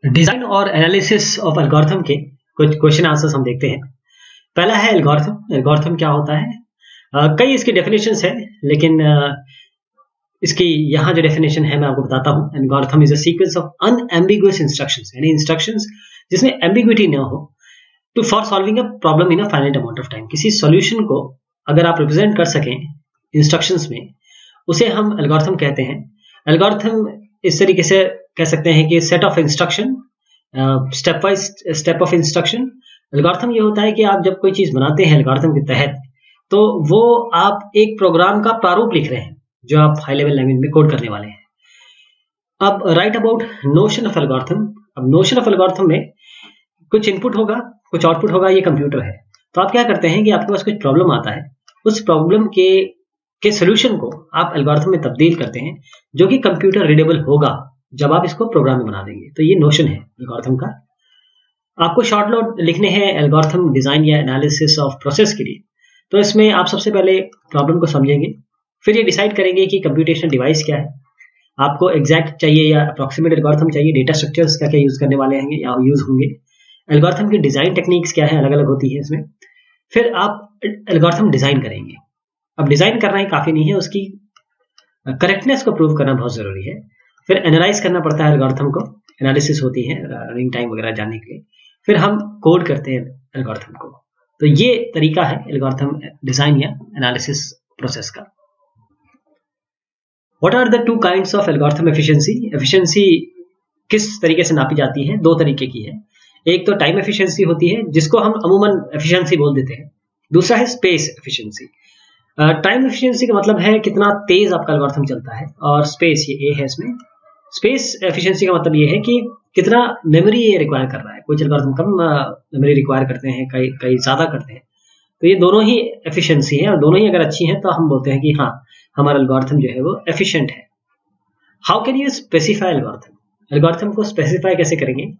Design और analysis of algorithm के कुछ क्वेश्चन आंसर्स हम देखते हैं। पहला है एल्गोरिथम। एल्गोरिथम क्या होता है? कई इसकी डेफिनेशंस है, लेकिन इसकी यहाँ जो डेफिनेशन है मैं आपको बताता हूँ। Algorithm is a sequence of unambiguous instructions, यानी इंस्ट्रक्शंस जिसमें एम्बिग्विटी ना हो, to for solving a problem in a finite amount of time. किसी सॉल्यूशन को अगर आप रिप्रेजेंट कर सकें इंस्ट्रक्शंस में, उसे हम एल्गोरिथम कहते हैं। एल्गोरिथम इस तरीके से कह सकते हैं कि set of instruction, step by step of instruction. Algorithm ये होता है कि आप जब कोई चीज बनाते हैं एल्गोरिथम के तहत, तो वो आप एक प्रोग्राम का प्रारूप लिख रहे हैं जो आप हाई लेवल लैंग्वेज में कोड करने वाले हैं। अब right about notion of algorithm. अब नोशन ऑफ एल्गोरिथम में कुछ इनपुट होगा, कुछ आउटपुट होगा। ये कंप्यूटर है, तो आप क्या करते हैं कि आपके पास कुछ प्रॉब्लम आता है, उस प्रॉब्लम के सोल्यूशन को आप एल्गोरिथम में तब्दील करते हैं, जो कि कंप्यूटर रीडेबल होगा जब आप इसको प्रोग्राम में बना देंगे। तो ये नोशन है एल्गोरिथम का। आपको शॉर्ट नोट लिखने हैं एल्गोरिथम डिजाइन या एनालिसिस ऑफ प्रोसेस के लिए। तो इसमें आप सबसे पहले प्रॉब्लम को समझेंगे, फिर ये डिसाइड करेंगे कि कंप्यूटेशनल डिवाइस क्या है, आपको एग्जैक्ट चाहिए या अप्रॉक्सीमेट एल्गोरिथम चाहिए, डेटा स्ट्रक्चर्स क्या क्या यूज करने वाले हैं या यूज होंगे, एल्गोरिथम की डिजाइन टेक्निक्स क्या है, अलग अलग होती है इसमें। फिर आप एल्गोरिथम डिजाइन करेंगे। अब डिजाइन करना ही काफी नहीं है, उसकी करेक्टनेस को प्रूव करना बहुत जरूरी है। फिर एनालाइज करना पड़ता है एल्गोरिथम को, एनालिसिस होती है रनिंग टाइम वगैरह जानने के लिए। फिर हम कोड करते हैं एल्गोरिथम को। तो ये तरीका है एल्गोरिथम डिजाइन या एनालिसिस प्रोसेस का। What are the two kinds of algorithm efficiency? Efficiency किस तरीके से नापी जाती है? दो तरीके की है। एक तो टाइम एफिशिएंसी होती है, जिसको हम अमूमन एफिशिएंसी बोल देते हैं। दूसरा है स्पेस एफिशिएंसी। टाइम एफिशिएंसी का मतलब है कितना तेज आपका एल्गोरिथम चलता है, और स्पेस ये ए है इसमें। स्पेस एफिशिएंसी का मतलब ये है कि कितना मेमोरी ये रिक्वायर कर रहा है। कुछ एल्गोरिथम कम मेमोरी रिक्वायर करते हैं, कई ज्यादा करते हैं। तो ये दोनों ही एफिशिएंसी है, और दोनों ही अगर अच्छी हैं तो हम बोलते हैं कि हाँ, हमारा एल्गोरिथम जो है वो एफिशिएंट है। How can you specify algorithm? Algorithm को स्पेसिफाई कैसे करेंगे?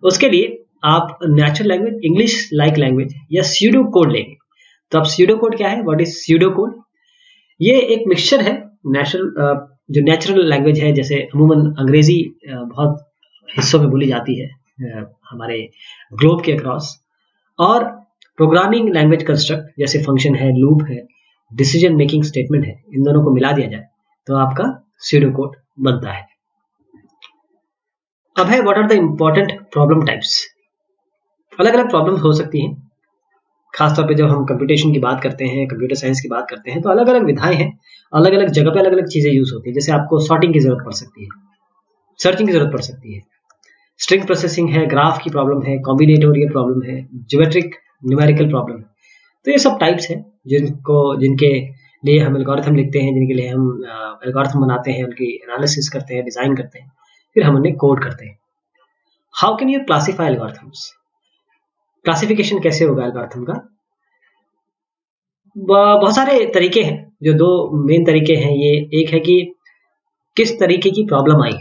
उसके लिए आप natural language, English like language या स्यूडो कोड लेंगे। तो अब स्यूडो कोड क्या है? What is pseudo code? ये एक मिक्सचर है जो नेचुरल लैंग्वेज है, जैसे अमूमन अंग्रेजी बहुत हिस्सों में बोली जाती है हमारे ग्लोब के अक्रॉस, और प्रोग्रामिंग लैंग्वेज कंस्ट्रक्ट जैसे फंक्शन है, लूप है, डिसीजन मेकिंग स्टेटमेंट है। इन दोनों को मिला दिया जाए तो आपका स्यूडो कोड बनता है। अब है what are the important problem types? अलग अलग प्रॉब्लम्स हो सकती हैं, खासतौर पे जब हम कंप्यूटेशन की बात करते हैं, कंप्यूटर साइंस की बात करते हैं, तो अलग अलग विधाएं हैं, अलग अलग जगह पे अलग अलग चीजें यूज होती है। जैसे आपको सॉर्टिंग की जरूरत पड़ सकती है, सर्चिंग की जरूरत पड़ सकती है, स्ट्रिंग प्रोसेसिंग है, ग्राफ की प्रॉब्लम है, कॉम्बिनेटोरियल प्रॉब्लम है, ज्योमेट्रिक न्यूमेरिकल प्रॉब्लम है। तो ये सब टाइप्स हैं जिनके लिए हम एल्गोरिथम लिखते हैं, जिनके लिए हम एल्गोरिथम बनाते हैं, उनकी एनालिसिस करते हैं, डिजाइन करते हैं, फिर हम उन्हें कोड करते हैं। How can you classify algorithms? Classification कैसे होगा एल्गोरिथम का? बहुत सारे तरीके हैं। जो दो मेन तरीके हैं, ये एक है कि किस तरीके की प्रॉब्लम आई,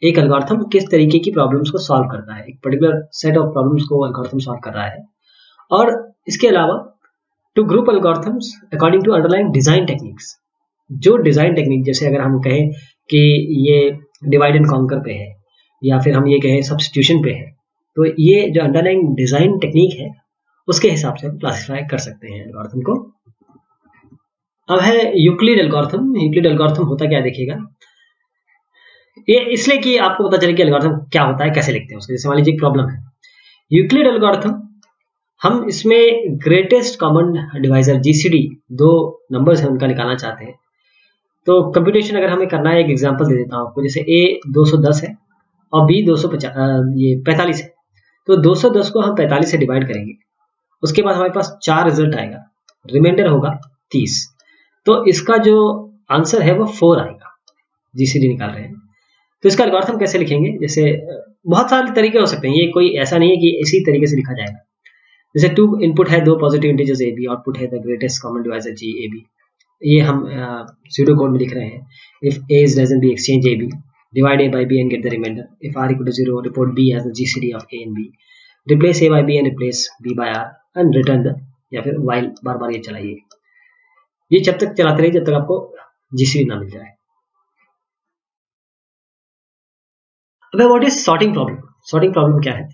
एक एल्गोरिथम किस तरीके की प्रॉब्लम्स को सॉल्व करता है, एक पर्टिकुलर सेट ऑफ प्रॉब्लम्स को एल्गोरिथम सॉल्व कर रहा है। और इसके अलावा to group algorithms according to underlying design techniques. जो डिजाइन टेक्निक, जैसे अगर हम कहें कि ये डिवाइड एंड कॉन्कर पे है, या फिर हम ये कहें सब्स्टिट्यूशन पे है, तो ये जो अंडरलाइंग डिजाइन टेक्निक है उसके हिसाब से हम क्लासिफाई कर सकते हैं एल्गोरिथम को। अब है यूक्लिड एल्गोरिथम। यूक्लिड एल्गोरिथम होता क्या देखिएगा, ये इसलिए कि आपको पता चले कि एल्गोरिथम क्या होता है, कैसे लिखते हैं उसके। जैसे मान लीजिए एक प्रॉब्लम है, यूक्लिड एल्गोरिथम, हम इसमें ग्रेटेस्ट कॉमन डिवाइजर जीसीडी, दो नंबर्स हैं उनका निकालना चाहते हैं। तो कंप्यूटेशन अगर हमें करना है, एक एग्जांपल दे देता हूं आपको। जैसे ए 210 है और बी 45 है, तो 210 को हम 45 से डिवाइड करेंगे, उसके बाद हमारे पास 4 रिजल्ट आएगा, रिमाइंडर होगा 30। तो इसका जो आंसर है वो 4 आएगा, जीसीडी निकाल रहे हैं। तो इसका एल्गोरिथम कैसे लिखेंगे? जैसे बहुत सारे तरीके हो सकते हैं, ये कोई ऐसा नहीं है कि इसी तरीके से लिखा जाएगा। जैसे 2 इनपुट है, 2 positive integers A B, output है the greatest common divisor G A B. ये हम स्यूडो कोड में लिख रहे हैं। If A is less than B, exchange A B, divide A by B and get the remainder. If R equal to 0, report B as the GCD of A and B, replace A by B and replace B by R and return the, या फिर while बार बार ये चलाइए। ये जब तक चलाते रहिए जब तक आपको जीसीडी ना मिल जाए। अब what is sorting problem? Sorting problem क्या है?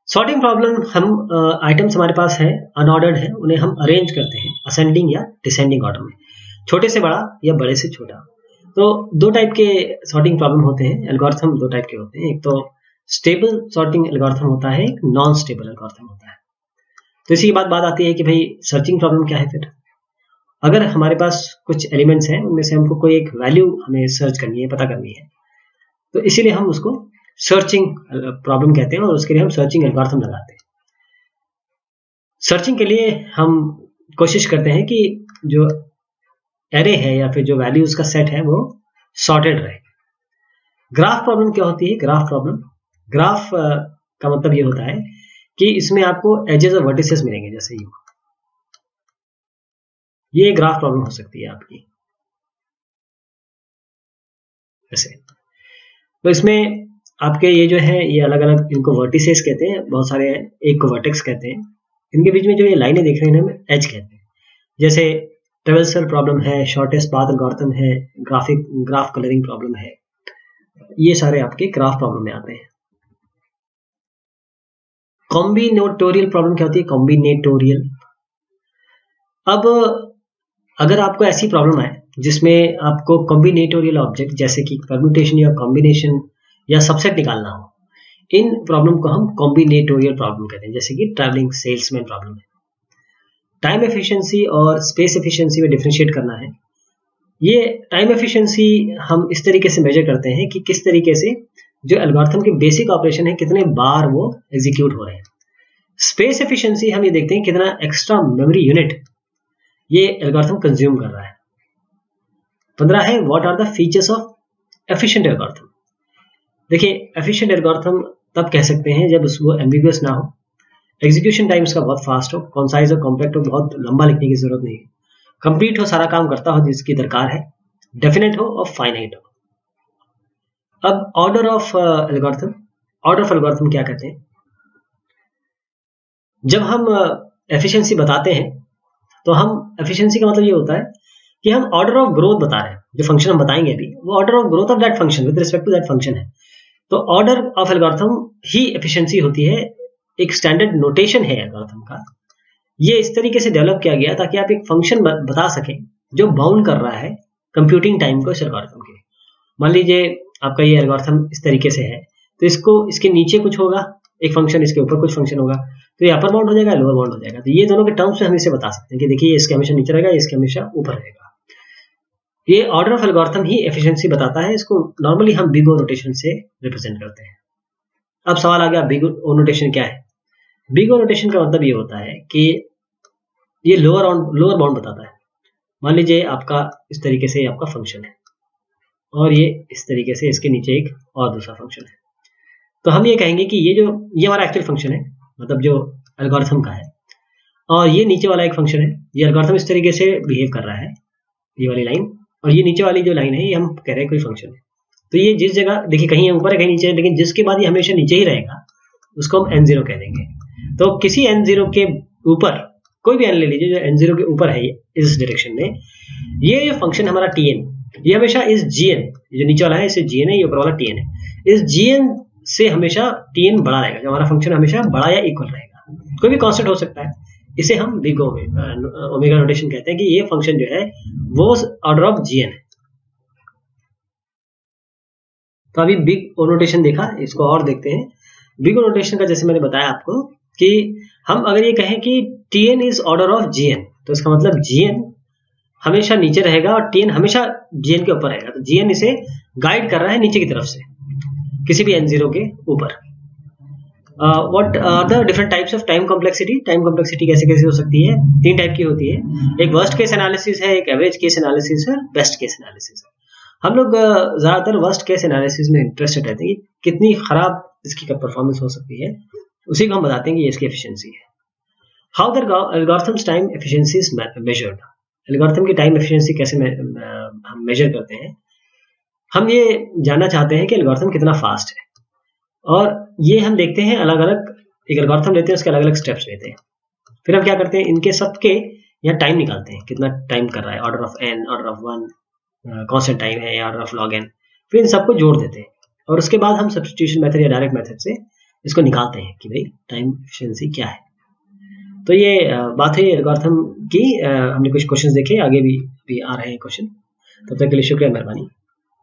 सॉर्टिंग प्रॉब्लम हम आइटम्स हमारे पास है अनऑर्डर्ड है, उन्हें हम अरेंज करते हैं असेंडिंग या डिसेंडिंग ऑर्डर में, छोटे से बड़ा या बड़े से छोटा। तो दो टाइप के सॉर्टिंग प्रॉब्लम होते हैं, एल्गोरिथम दो टाइप के होते हैं, एक तो स्टेबल सॉर्टिंग एल्गोरिथम होता है, एक नॉन स्टेबल एल्गोरिथम होता है। तो इसी के बाद बात आती है कि भाई सर्चिंग प्रॉब्लम क्या है। फिर अगर हमारे पास कुछ एलिमेंट्स हैं, उनमें से हमको कोई एक वैल्यू हमें सर्च करनी है, पता करनी है, तो इसीलिए हम उसको सर्चिंग प्रॉब्लम कहते हैं और उसके लिए हम सर्चिंग एल्गोरिथम लगाते हैं। सर्चिंग के लिए हम कोशिश करते हैं कि जो एरे है या फिर जो वैल्यूज का सेट है वो सॉर्टेड रहे। ग्राफ प्रॉब्लम क्या होती है? ग्राफ प्रॉब्लम, ग्राफ का मतलब ये होता है कि इसमें आपको एजेस और वर्टिसेस मिलेंगे, जैसे ये ग्राफ प्रॉब्लम हो सकती है आपकी ऐसे। तो इसमें आपके ये जो है ये अलग अलग, इनको वर्टिसेस कहते हैं, बहुत सारे हैं, एक को वर्टेक्स कहते हैं। इनके बीच में जो ये लाइनें देख रहे हैं हम एज कहते हैं। जैसे ट्रेवर्सल प्रॉब्लम है, शॉर्टेस्ट पाथ एल्गोरिथम है, ग्राफ कलरिंग प्रॉब्लम है, ये सारे आपके ग्राफ प्रॉब्लम में आते हैं। कॉम्बिनेटोरियल प्रॉब्लम क्या होती है? कॉम्बिनेटोरियल, अब अगर आपको ऐसी प्रॉब्लम है जिसमें आपको कॉम्बिनेटोरियल ऑब्जेक्ट जैसे कि परम्यूटेशन या कॉम्बिनेशन या सबसेट निकालना हो, इन प्रॉब्लम को हम कॉम्बिनेटोरियल प्रॉब्लम कहते हैं, जैसे कि ट्रैवलिंग सेल्समैन प्रॉब्लम है। टाइम एफिशिएंसी और स्पेस एफिशिएंसी में डिफरेंशिएट करना है। ये टाइम एफिशिएंसी हम इस तरीके से मेजर करते हैं कि किस तरीके से जो एल्गोरिथम के बेसिक ऑपरेशन है कितने बार वो एग्जीक्यूट हो रहे हैं। स्पेस एफिशिएंसी हम ये देखते हैं कितना एक्स्ट्रा मेमोरी यूनिट ये एल्गोरिथम कंज्यूम कर रहा है। 15 है what are the features of efficient algorithm. देखिए एफिशिएंट एल्गोरिथम तब कह सकते हैं जब वो एम्बिगुअस ना हो, एग्जीक्यूशन टाइम उसका बहुत फास्ट हो, कॉन्साइज और कॉम्पैक्ट हो, बहुत लंबा लिखने की जरूरत नहीं है, कंप्लीट हो, सारा काम करता हो जिसकी दरकार है, डेफिनेट हो और फाइनाइट हो। अब order of algorithm, order of algorithm क्या कहते हैं? जब हम एफिशिएंसी बताते हैं तो हम एफिशिएंसी का मतलब ये होता है कि हम ऑर्डर ऑफ ग्रोथ बता रहे हैं। जो फंक्शन हम बताएंगे अभी वो order of growth of that function with respect to that function है। तो ऑर्डर ऑफ एल्गोरिथम ही एफिशिएंसी होती है, एक स्टैंडर्ड नोटेशन है एल्गोरिथम का। ये इस तरीके से डेवलप किया गया ताकि आप एक फंक्शन बता सकें जो बाउंड कर रहा है कंप्यूटिंग टाइम को इस एल्गोरिथम के। मान लीजिए आपका ये एल्गोरिथम इस तरीके से है, तो इसको इसके नीचे कुछ होगा एक फंक्शन, इसके ऊपर कुछ फंक्शन होगा, तो ये अपर बाउंड हो जाएगा, लोअर बाउंड हो जाएगा। तो ये दोनों के टर्म्स में हम इसे बता सकते हैं कि देखिए इसके हमेशा नीचे रहेगा, इसके हमेशा ऊपर रहेगा। ये ऑर्डर ऑफ एल्गोरिथम ही एफिशिएंसी बताता है। इसको नॉर्मली हम बिग ओ नोटेशन से रिप्रेजेंट करते हैं। अब सवाल आ गया बिग ओ नोटेशन क्या है? बिग ओ नोटेशन का मतलब ये होता है कि ये लोअर बाउंड बताता है। मान लीजिए आपका इस तरीके से आपका फंक्शन है और ये इस तरीके से इसके नीचे एक और दूसरा फंक्शन है, तो हम ये कहेंगे कि ये हमारा एक्चुअल फंक्शन है, मतलब जो एल्गोरिथम का है, और ये नीचे वाला एक फंक्शन है। ये एल्गोरिथम इस तरीके से बिहेव कर रहा है, ये वाली लाइन, और ये नीचे वाली जो लाइन है ये हम कह रहे हैं कोई फंक्शन है। तो ये जिस जगह देखिए कहीं ऊपर है कहीं नीचे है, लेकिन जिसके बाद ये हमेशा नीचे ही रहेगा उसको हम n0 कह देंगे। तो किसी n0 के ऊपर कोई भी n ले लीजिए जो n0 के ऊपर है इस डायरेक्शन में, ये फंक्शन हमारा tn, ये हमेशा इस gn, जो नीचे वाला है इसे gn है, ये ऊपर वाला tn है, इस gn से हमेशा tn बड़ा रहेगा, जो हमारा फंक्शन हमेशा बड़ा या इक्वल रहेगा। कोई भी कांस्टेंट हो सकता है, इसे हम बिग ओमेगा नोटेशन कहते हैं कि ये फंक्शन जो है वो ऑर्डर ऑफ gn है। तो अभी बिग ओ नोटेशन देखा, इसको और देखते हैं। बिग ओ नोटेशन का जैसे मैंने बताया आपको कि हम अगर ये कहें कि tn is order of gn, तो इसका मतलब gn हमेशा नीचे रहेगा और tn हमेशा gn के ऊपर रहेगा। तो gn इसे गाइड कर रहा है नीचे की तरफ से किसी भी n0 के ऊपर। What are the different types of time complexity? Time complexity कैसे कैसे हो सकती है? 3 टाइप की होती है। एक वर्स्ट केस एनालिसिस है, एक एवरेज केस एनालिसिस है, बेस्ट केस एनालिसिस है। हम लोग ज्यादातर वर्स्ट केस एनालिसिस में इंटरेस्टेड रहते हैं कि कितनी खराब इसकी परफॉर्मेंस हो सकती है, उसी को हम बताते हैं कि ये इसकी एफिशिएंसी है। How the algorithms time efficiency is measured? Algorithm की टाइम एफिशिएंसी कैसे हम मेजर करते हैं? हम ये जानना चाहते हैं कि एल्गोरिथम कितना फास्ट है, और ये हम देखते हैं अलग अलग, एक एल्गोरिथम लेते हैं उसके अलग अलग स्टेप्स लेते हैं, फिर हम क्या करते हैं इनके सबके यहाँ टाइम निकालते हैं, कितना टाइम कर रहा है, order of n, order of 1, constant time है, ऑर्डर ऑफ log n, फिर इन सबको जोड़ देते हैं और उसके बाद हम सब्स्टिट्यूशन मेथड या डायरेक्ट मेथड से इसको निकालते हैं कि भाई टाइम एफिशिएंसी क्या है। तो ये बात है एल्गोरिथम की। हमने कुछ क्वेश्चंस देखे, आगे भी आ रहे हैं क्वेश्चन। तब तक के लिए शुक्रिया, मेहरबानी।